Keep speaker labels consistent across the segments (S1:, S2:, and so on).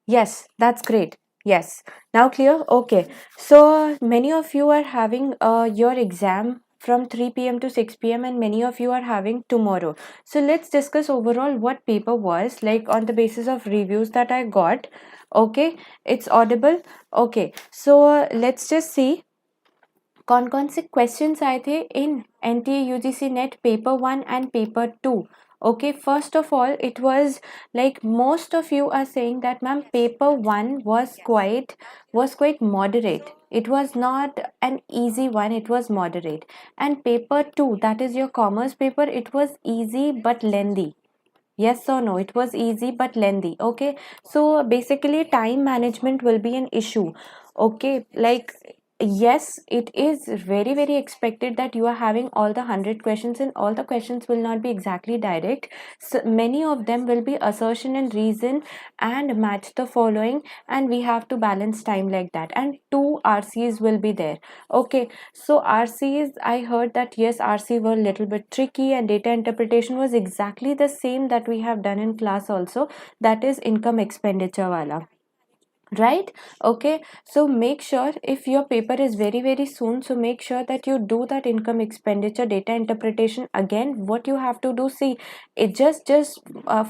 S1: Yes, that's great. Yes. Now clear? Okay. So many of you are having your exam from 3 p.m. to 6 p.m. and many of you are having tomorrow. So let's discuss overall what paper was like on the basis of reviews that I got. Okay. It's audible. Okay. So let's just see कौन से questions आए थे in NTA UGC net paper 1 and paper 2. Okay, first of all, it was like most of you are saying that ma'am paper 1 was quite moderate. It was not an easy one, it was moderate. And paper 2, that is your commerce paper, it was easy but lengthy. Yes or no? It was easy but lengthy. Okay. So basically, time management will be an issue. Okay. Like, yes, it is very, very expected that you are having all the 100 questions, and all the questions will not be exactly direct. So many of them will be assertion and reason and match the following, and we have to balance time like that. And two RCs will be there. Okay. So RCs, I heard that yes, RC were a little bit tricky, and data interpretation was exactly the same that we have done in class also. That is income expenditure wala, right? Okay, so make sure if your paper is very very soon, so make sure that you do that income expenditure data interpretation again. What you have to do, see, it just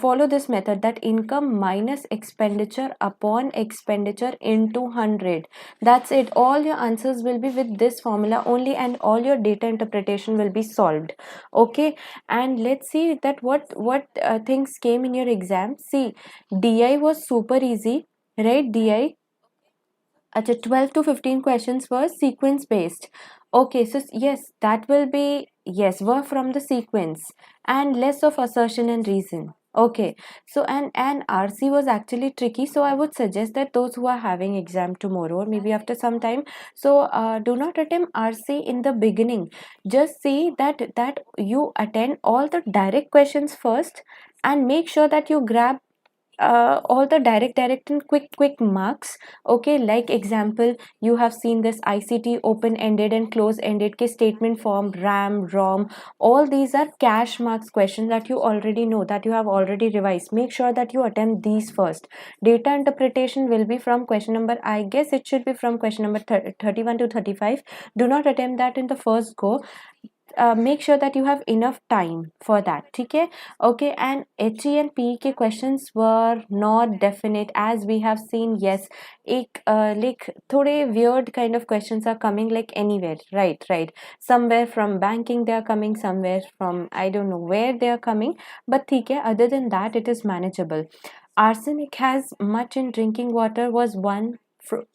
S1: follow this method, that income minus expenditure upon expenditure into 100. That's it. All your answers will be with this formula only, and all your data interpretation will be solved. Okay, and let's see that what things came in your exam. See, DI was super easy, right? DI, अच्छा, 12 to 15 questions were sequence based. Okay, so yes, that will be, yes, were from the sequence and less of assertion and reason. Okay, so and RC was actually tricky, so I would suggest that those who are having exam tomorrow or maybe after some time, so do not attempt RC in the beginning. Just see that you attend all the direct questions first, and make sure that you grab all the direct and quick marks. Okay, like example, you have seen this ICT open ended and close ended ke statement form, RAM, ROM, all these are cash marks questions that you already know, that you have already revised. Make sure that you attempt these first. Data interpretation will be from question number, I guess it should be from question number 31 to 35. Do not attempt that in the first go. Make sure that you have enough time for that. Okay. Okay, and HE and PE के questions were not definite, as we have seen. Yes, एक like थोड़े weird kind of questions are coming like anywhere, right, somewhere from banking they are coming, somewhere from I don't know where they are coming, but ठीक है, other than that it is manageable. Arsenic has much in drinking water was one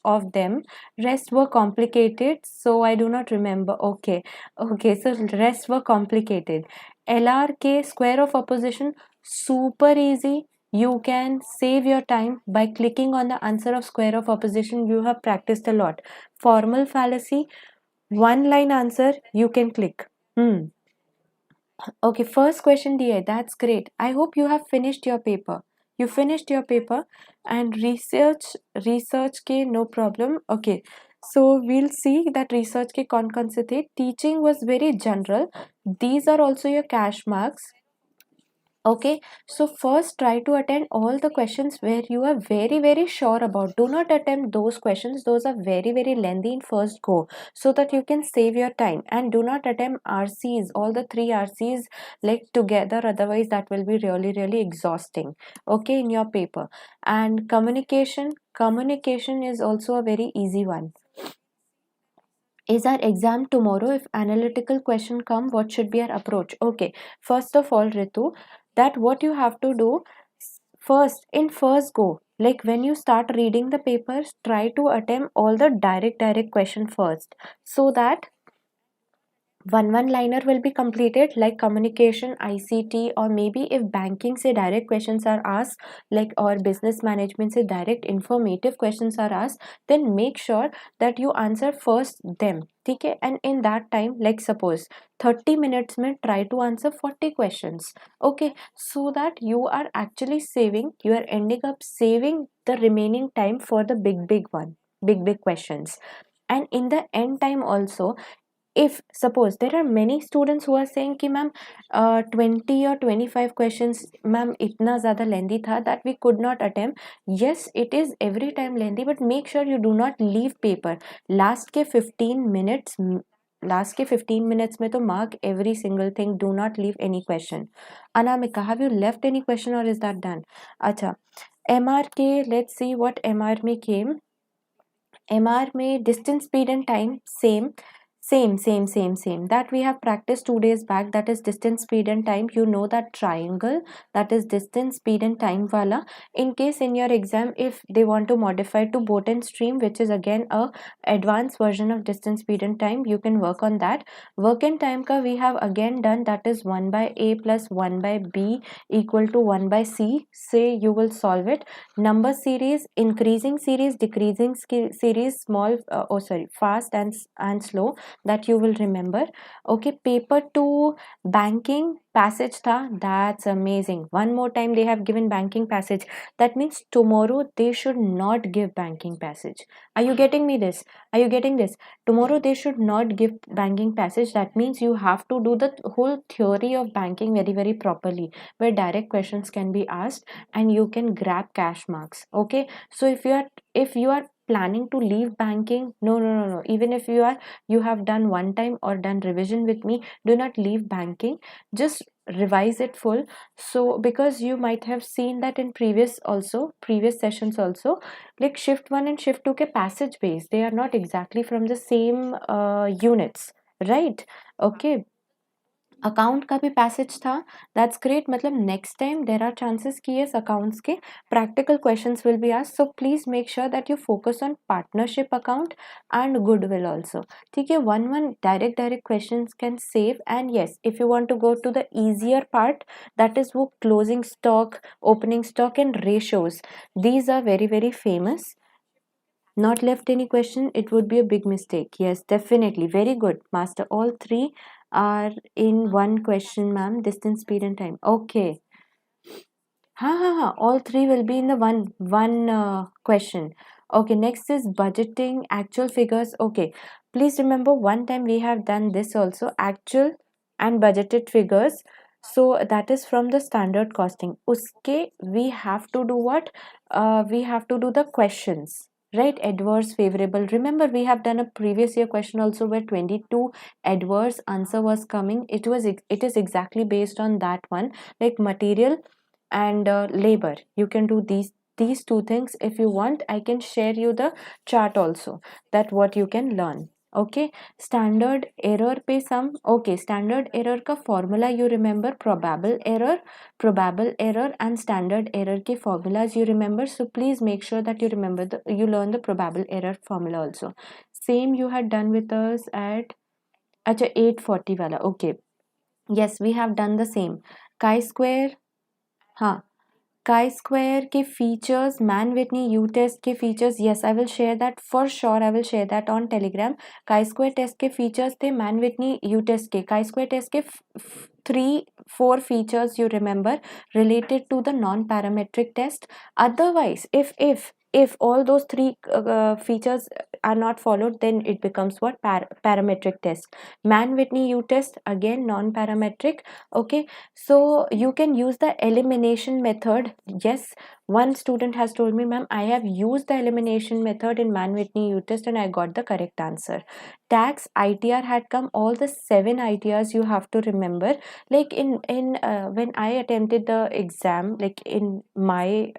S1: of them. Rest were complicated, so I do not remember. Okay, okay, so rest were complicated. LRK, square of opposition, super easy. You can save your time by clicking on the answer of square of opposition. You have practiced a lot. Formal fallacy, one line answer, you can click. Okay, first question, DA. That's great. I hope you have finished your paper. You finished your paper, and research ke no problem. Okay, so we'll see that research ke कौन से थे. Teaching was very general. These are also your cash marks. Okay, so first try to attend all the questions where you are very very sure about. Do not attempt those questions, those are very very lengthy in first go, so that you can save your time. And do not attempt RCs, all the three RCs like together, otherwise that will be really really exhausting. Okay, in your paper. And communication is also a very easy one. Is our exam tomorrow? If analytical question come, what should be our approach? Okay, first of all, Ritu, that what you have to do first, in first go, like when you start reading the papers, try to attempt all the direct question first, so that one liner will be completed, like communication, ICT, or maybe if banking say direct questions are asked, like, or business management say direct informative questions are asked, then make sure that you answer first them. Okay, and in that time, like suppose 30 minutes mein try to answer 40 questions. Okay, so that you are actually saving, you are ending up saving the remaining time for the big one, big questions. And in the end time also, if suppose there are many students who are saying कि ma'am 20 or 25 questions ma'am इतना ज़्यादा लेंदी था that we could not attempt. Yes, it is every time lengthy, but make sure you do not leave paper. Last के 15 minutes में तो mark every single thing. Do not leave any question. Anamika, have you left any question or is that done? अच्छा, MR के let's see what MR में came. MR में distance, speed and time same that we have practiced 2 days back. That is distance, speed and time. You know that triangle, that is distance, speed and time wala. In case in your exam if they want to modify to boat and stream, which is again a advanced version of distance, speed and time, you can work on that. Work and time ka we have again done, that is 1 by A plus 1 by B equal to 1 by C. Say you will solve it. Number series, increasing series, decreasing series, small fast and slow, that you will remember. Okay, paper 2 banking passage tha, that's amazing. One more time they have given banking passage. That means tomorrow they should not give banking passage. Are you getting me this? Are you getting this? Tomorrow they should not give banking passage. That means you have to do the whole theory of banking very very properly, where direct questions can be asked and you can grab cash marks. Okay, so if you are planning to leave banking, no, even if you have done one time or done revision with me, do not leave banking. Just revise it full. So because you might have seen that in previous sessions also, like shift 1 and shift 2 ke passage base, they are not exactly from the same units, right? Okay, account का भी passage था. That's great. मतलब next time there are chances कि yes accounts के practical questions will be asked. So please make sure that you focus on partnership account and goodwill also. ठीक है, one direct questions can save. And yes, if you want to go to the easier part, that is वो closing stock, opening stock and ratios. These are very very famous. Not left any question, it would be a big mistake. Yes, definitely. Very good, master. All three are in one question, ma'am. Distance, speed and time. Okay. Ha. All three will be in the one question. Okay, next is budgeting, actual figures. Okay, please remember one time we have done this also, actual and budgeted figures. So that is from the standard costing. Uske we have to do what? We have to do the questions. Right, adverse, favorable. Remember, we have done a previous year question also where 22 adverse answer was coming. It is exactly based on that one, like material and labor. You can do these two things. If you want, I can share you the chart also, that what you can learn. Okay, standard error पे sum. Okay, standard error का formula you remember, probable error and standard error के formulas you remember. So please make sure that you remember you learn the probable error formula also. Same you had done with us at अच्छा 840 वाला. Okay, yes, we have done the same. chi-square, हाँ, chi-square के features, man-Whitney U-test के features. Yes, I will share that for sure. I will share that on Telegram. chi-square test के features थे, man-Whitney U-test के. chi-square test के 3-4 features you remember related to the non-parametric test. Otherwise, if all those three features are not followed, then it becomes what? Parametric test. Man-Whitney U-test, again non-parametric. Okay, so you can use the elimination method. Yes, one student has told me, ma'am, I have used the elimination method in Man-Whitney U-test and I got the correct answer. Tax ITR had come, all the 7 ITRs you have to remember. Like in when I attempted the exam, like in my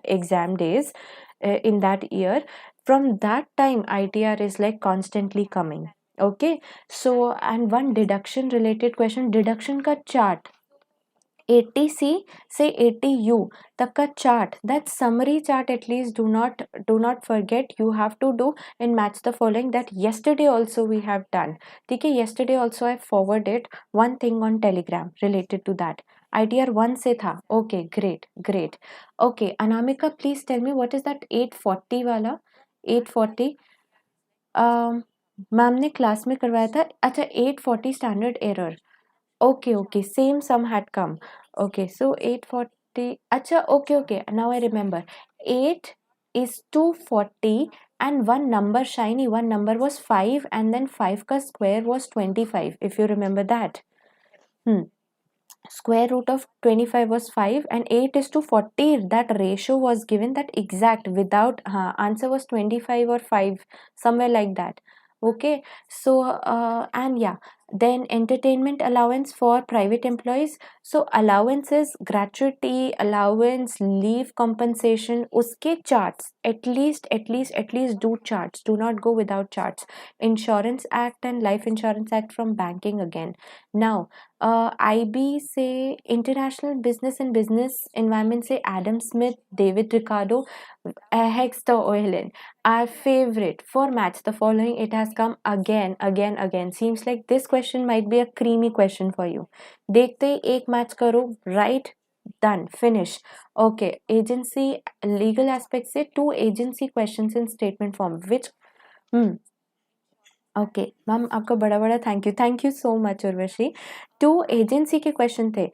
S1: exam days in that year, from that time ITR is like constantly coming. Okay, so and one deduction related question, deduction का chart 80C से 80U तक का chart, that summary chart at least do not forget. You have to do and match the following, that yesterday also we have done. ठीक है, yesterday also I forwarded one thing on Telegram related to that. ITR 1 से था. Okay, great. Okay, Anamika, please tell me what is that 840 वाला. 840 ma'am ने class में करवाया था. अच्छा, 840 standard error. Okay, same sum had come. Okay, so 840. Acha, okay. Now I remember. 8 is 240 and one number, shiny one number was 5, and then 5 ka square was 25, if you remember that. Square root of 25 was 5 and 8 is to 40, that ratio was given, that exact, without answer was 25 or 5, somewhere like that. Okay, so and yeah, then entertainment allowance for private employees. So allowance is gratuity, allowance, leave compensation, uske charts, at least do charts, do not go without charts. Insurance act and life insurance act from banking again. Now IB say international business and business environment say Adam Smith, David Ricardo, Hexter Oilen. Our favorite for match the following, it has come again. Seems like this question might be a creamy question for you. देखते ही एक match करो, right? Done, finish. Okay, agency legal aspect से two agency questions in statement form. Which okay ma'am, आपका बड़ा बड़ा thank you so much Urvashi. Two agency के question थे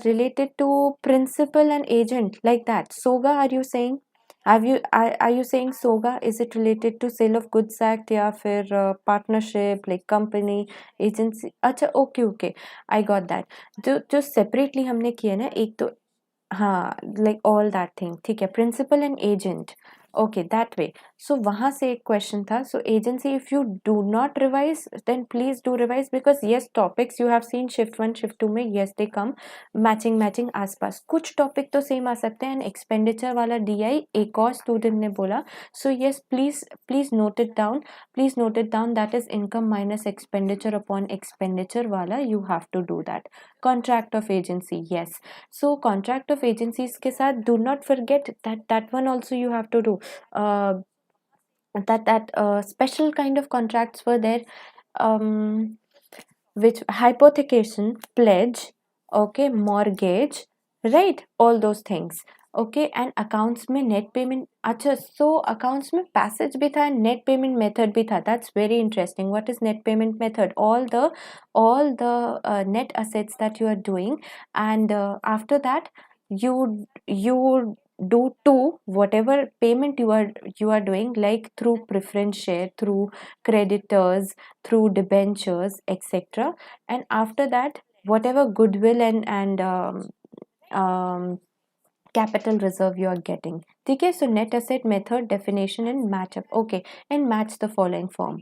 S1: related to principal and agent, like that. सोगा, are you saying, are you saying soga, is it related to sale of goods act या फिर partnership like company agency? अच्छा, okay, I got that. जो separately हमने किया ना, एक तो हाँ, लाइक ऑल दैट थिंग, ठीक है, principal and agent. Okay, that way. So वहाँ से एक क्वेश्चन था. So agency, if you do not revise then please do revise, because yes topics you have seen shift 1 shift 2 में, yes they come matching आसपास. कुछ topic तो same आ सकते हैं. एंड एक्सपेंडिचर वाला DI एक और स्टूडेंट ने बोला. So yes, please note it down, that is income minus expenditure upon expenditure वाला, you have to do that. Contract of agency, yes. So contract of agencies के साथ do not forget that one also you have to do. uh, that special kind of contracts were there, um, which hypothecation, pledge, okay, mortgage, right, all those things. Okay, and accounts में net payment. अच्छा, so accounts में passage भी था, net payment method भी था. That's very interesting. What is net payment method? All the net assets that you are doing, and after that you do to whatever payment you are doing, like through preference share, through creditors, through debentures, etc. And after that, whatever goodwill and capital reserve you are getting. Okay, so net asset method, definition and match up. Okay, and match the following form.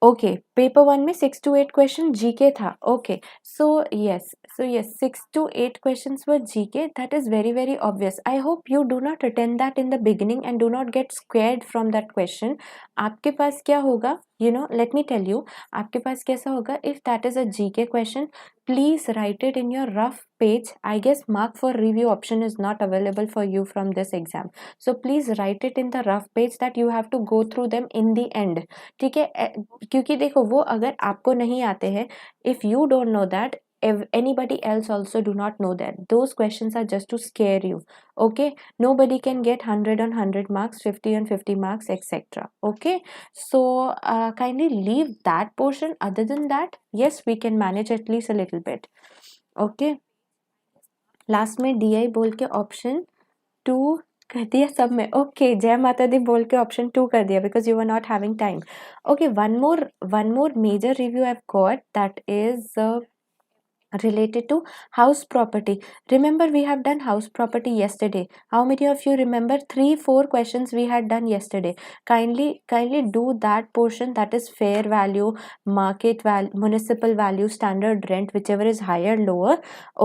S1: Okay, paper 1 में 6 to 8 question GK था. Okay, so yes 6 to 8 questions were GK. That is very very obvious. I hope you do not attend that in the beginning and do not get scared from that question. आपके पास क्या होगा, let me tell you, आपके पास कैसा होगा. If that is a GK question, please write it in your rough page. I guess mark for review option is not available for you from this exam. So please write it in the rough page that you have to go through them in the end. ठीक है, क्योंकि देखो, वो अगर आपको नहीं आते हैं, if you don't know that, if anybody else also do not know that, those questions are just to scare you. Okay, nobody can get 100 on 100 marks, 50 on 50 marks, etc. Okay, so kindly leave that portion. Other than that, yes, we can manage at least a little bit. Okay, last में DI बोल के option 2 कर दिया सब में. Okay, जय माता दी बोल के ऑप्शन 2 कर दिया because you are not having time. Okay, one more major review I have got, that is related to house property. Remember, we have done house property yesterday. How many of you remember 3-4 questions we had done yesterday? Kindly do that portion, that is fair value, market value, municipal value, standard rent, whichever is higher, lower.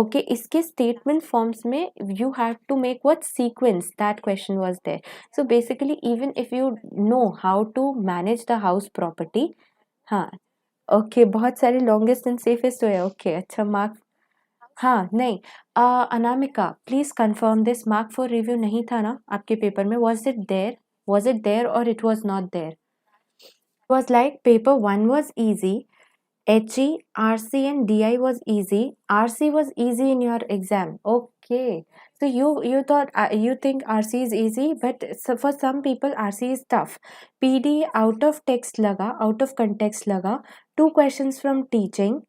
S1: Okay, iske statement forms mein you have to make what sequence, that question was there. So basically, even if you know how to manage the house property, हाँ, okay, बहुत सारे longest and safest हुए. Okay, अच्छा, mark, हाँ, नहीं, Anamika, please confirm this, mark for review नहीं था ना आपके पेपर में? was it there or it was not there? It was like paper 1 was easy, HE, RC and DI was easy. RC was easy in your exam. Okay, so you thought, you think RC is easy, but for some people RC is tough. PD out of text laga, out of context laga. 2 questions from teaching,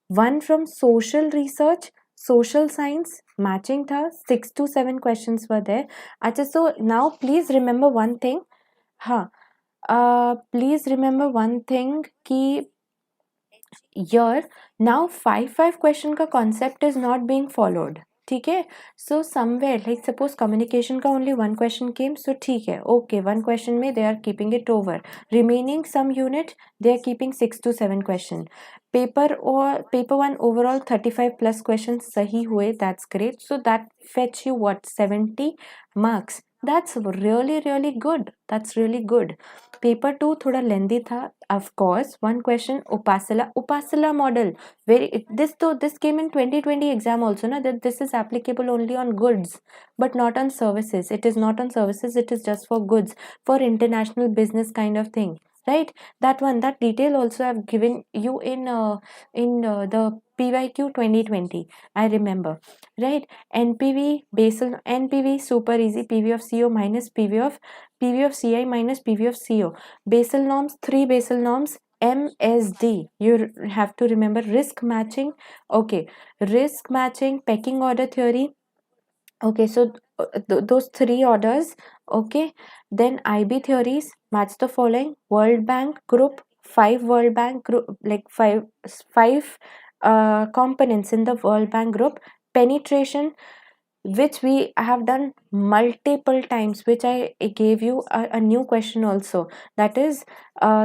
S1: 1 from social research, social science, matching tha. 6 to 7 questions were there. Acha, so now please remember one thing. हाँ, please remember one thing कि here now 5 question का concept is not being followed. ठीक है, so somewhere like suppose communication का only one question came, so ठीक है, okay, one question में they are keeping it over, remaining some unit they are keeping 6 to 7 question. Paper 1 overall 35 plus questions सही हुए, that's great, so that fetch you what 70 marks. That's really good, that's really good. Paper 2 थोड़ा लेंदी था, of course. One question, Upasala model. This came in 2020 exam also, na, that this is applicable only on goods, but not on services. It is not on services. It is just for goods, for international business kind of thing, right? That one, that detail also I've given you in the PYQ 2020. I remember, right? NPV basal NPV super easy. PV of CO minus PV of CI minus PV of CO. Basal norms, 3 basal norms, MSD. You have to remember risk matching. Okay, risk matching, pecking order theory. Okay, so those 3 orders. Okay, then IB theories, match the following: World Bank group, 5 World Bank group, like five components in the World Bank group. Penetration, which we have done multiple times, which I gave you a new question also, that is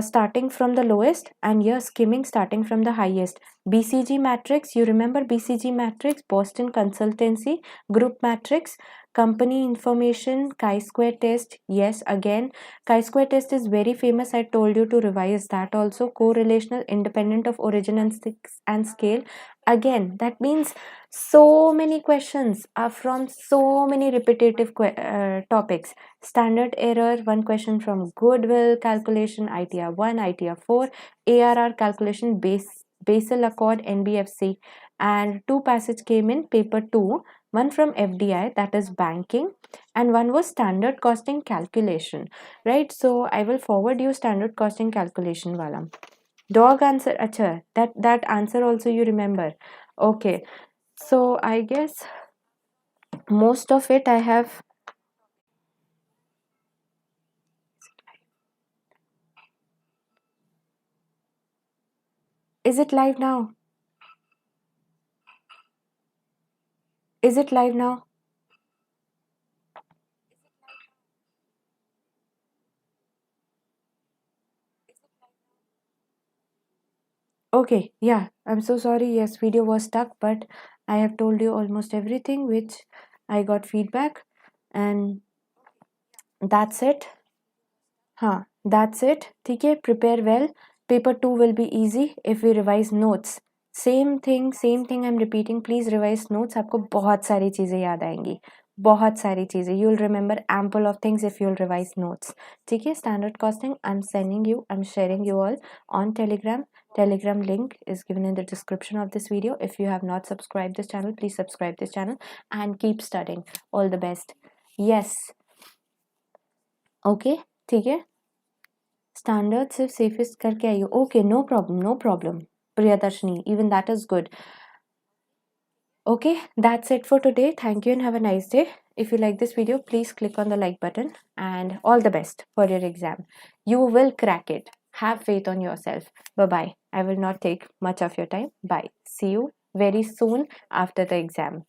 S1: starting from the lowest and you're skimming starting from the highest. BCG matrix, you remember BCG matrix, Boston Consultancy Group matrix. Company information, chi-square test, yes, again chi-square test is very famous, I told you to revise that also. Correlational, independent of origin and scale, again that means so many questions are from so many repetitive topics. Standard error, one question from goodwill calculation, ITR 1, ITR 4, ARR calculation, basal accord, NBFC, and 2 passage came in paper 2, one from FDI, that is banking, and one was standard costing calculation, right? So I will forward you standard costing calculation wala. Dog answer, acha, that answer also you remember. Okay, so I guess most of it I have. Is it live now? Is it live now? Okay, yeah, I'm so sorry. Yes, video was stuck, but I have told you almost everything which I got feedback, and that's it. हाँ, that's it. ठीक है, prepare well. Paper 2 will be easy if we revise notes. Same thing I'm repeating. Please revise notes. आपको बहुत सारी चीज़ें याद आएंगी, बहुत सारी चीज़ें. You'll remember ample of things if you'll revise notes. ठीक है, standard costing I'm sharing you all on Telegram. Telegram link is given in the description of this video. If you have not subscribed this channel, please subscribe this channel and keep studying. All the best. Yes. Okay, ठीक है. Standard सिर्फ safest करके आई हो. Okay, no problem Priyadarshini, even that is good. Okay, that's it for today. Thank you and have a nice day. If you like this video, please click on the like button, and all the best for your exam. You will crack it. Have faith on yourself. Bye bye. I will not take much of your time. Bye. See you very soon after the exam.